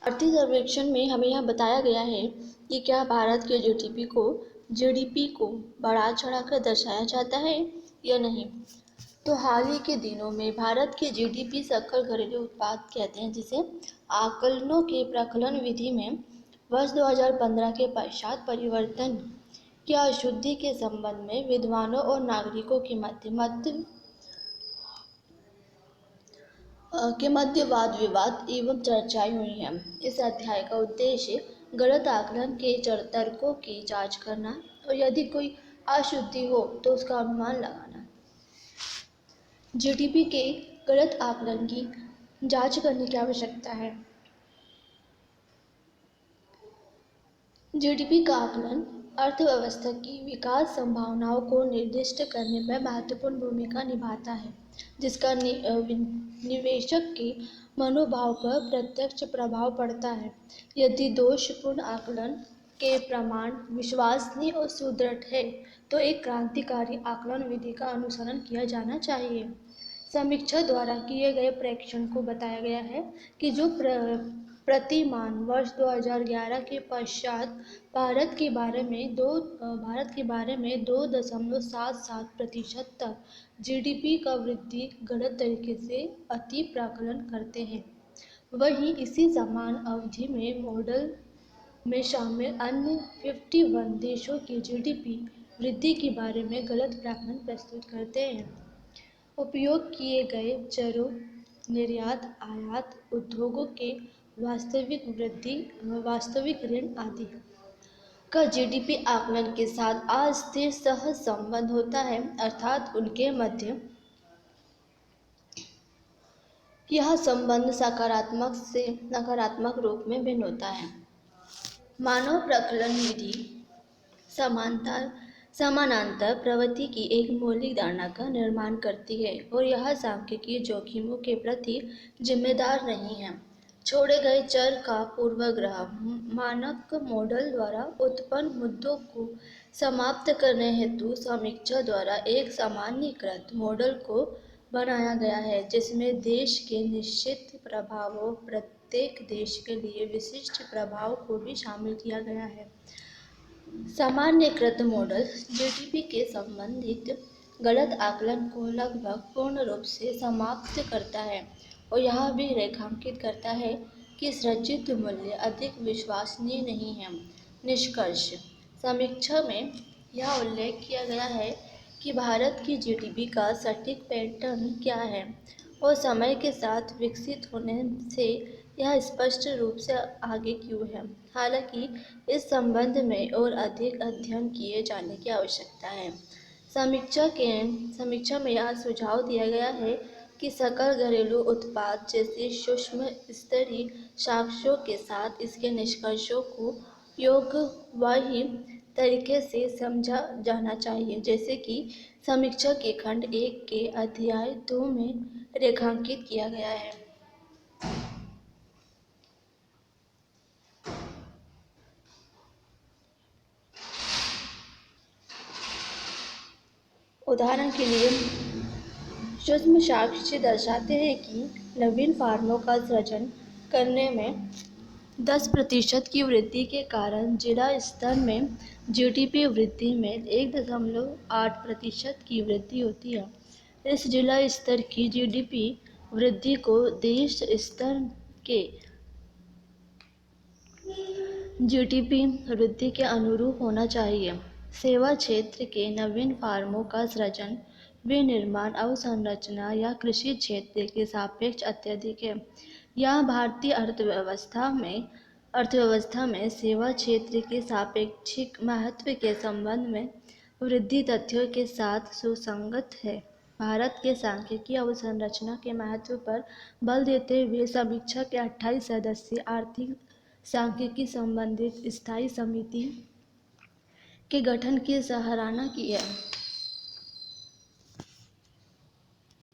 आर्थिक सर्वेक्षण में हमें यह बताया गया है कि क्या भारत के जीडीपी को बढ़ा चढ़ाकर दर्शाया जाता है या नहीं। तो हाल ही के दिनों में भारत के जीडीपी सकल घरेलू उत्पाद कहते हैं, जिसे आकलनों के प्रकलन विधि में वर्ष 2015 के पश्चात परिवर्तन की अशुद्धि के संबंध में विद्वानों और नागरिकों के मध्य वाद विवाद एवं चर्चाएं हुई हैं। इस अध्याय का उद्देश्य गलत आकलन के तर्कों की जांच करना और यदि कोई अशुद्धि हो तो उसका अनुमान लगाना। जीडीपी के गलत आकलन की जांच करने की आवश्यकता है। जीडीपी का आकलन अर्थव्यवस्था की विकास संभावनाओं को निर्दिष्ट करने में महत्वपूर्ण भूमिका निभाता है, जिसका निवेशक के मनोभाव पर प्रत्यक्ष प्रभाव पड़ता है। यदि दोषपूर्ण आकलन के प्रमाण विश्वसनीय और सुदृढ़ है तो एक क्रांतिकारी आकलन विधि का अनुसरण किया जाना चाहिए। समीक्षा द्वारा किए गए प्रेक्षण को बताया गया है कि जो प्रतिमान वर्ष 2011 के पश्चात भारत के बारे में 2.77% तक जीडीपी का वृद्धि गलत तरीके से अति प्राकलन करते हैं। वहीं इसी समान अवधि में मॉडल में शामिल अन्य 51 देशों की जीडीपी वृद्धि के बारे में गलत प्राकलन प्रस्तुत करते हैं। उपयोग किए गए चरों, निर्यात, आयात, उद्योगों के वास्तविक वृद्धि, वास्तविक ऋण आदि का जीडीपी आकलन के साथ अस्थिर सह संबंध होता है, अर्थात उनके मध्य यह संबंध सकारात्मक से नकारात्मक रूप में भिन्न होता है। मानव प्रकलन विधि समानांतर प्रवृत्ति की एक मौलिक धारणा का निर्माण करती है और यह सांख्यिकीय जोखिमों के प्रति जिम्मेदार नहीं है। छोड़े गए चर का पूर्वाग्रह मानक मॉडल द्वारा उत्पन्न मुद्दों को समाप्त करने हेतु समीक्षा द्वारा एक सामान्यीकृत मॉडल को बनाया गया है, जिसमें देश के निश्चित प्रभावों, प्रत्येक देश के लिए विशिष्ट प्रभाव को भी शामिल किया गया है। सामान्यीकृत मॉडल जीडीपी के संबंधित गलत आकलन को लगभग पूर्ण रूप से समाप्त करता है और यह भी रेखांकित करता है कि सृजित मूल्य अधिक विश्वसनीय नहीं है। निष्कर्ष: समीक्षा में यह उल्लेख किया गया है कि भारत की जीडीपी का सटीक पैटर्न क्या है और समय के साथ विकसित होने से यह स्पष्ट रूप से आगे क्यों है। हालांकि इस संबंध में और अधिक अध्ययन किए जाने की आवश्यकता है। समीक्षा में यह सुझाव दिया गया है कि सकल घरेलू उत्पाद जैसे सूक्ष्म स्तरीय साक्ष्यों के साथ इसके निष्कर्षों को वही तरीके से समझा जाना चाहिए जैसे कि समीक्षा के खंड 1 के अध्याय 2 में रेखांकित किया गया है। उदाहरण के लिए सूक्ष्म साक्ष्य दर्शाते हैं कि नवीन फार्मों का सृजन करने में 10% की वृद्धि के कारण जिला स्तर में जीडीपी वृद्धि में 1.8% की वृद्धि होती है। इस जिला स्तर की जीडीपी वृद्धि को देश स्तर के जीडीपी वृद्धि के अनुरूप होना चाहिए। सेवा क्षेत्र के नवीन फार्मों का सृजन, विनिर्माण, अवसंरचना या कृषि क्षेत्र के सापेक्ष अत्यधिक है। यह भारतीय अर्थव्यवस्था में सेवा क्षेत्र के सापेक्षिक महत्व के संबंध में वृद्धि तथ्यों के साथ सुसंगत है। भारत के सांख्यिकीय अवसंरचना के महत्व पर बल देते हुए समीक्षा के 28 सदस्यीय आर्थिक सांख्यिकी संबंधित स्थायी समिति के गठन की सराहना की है।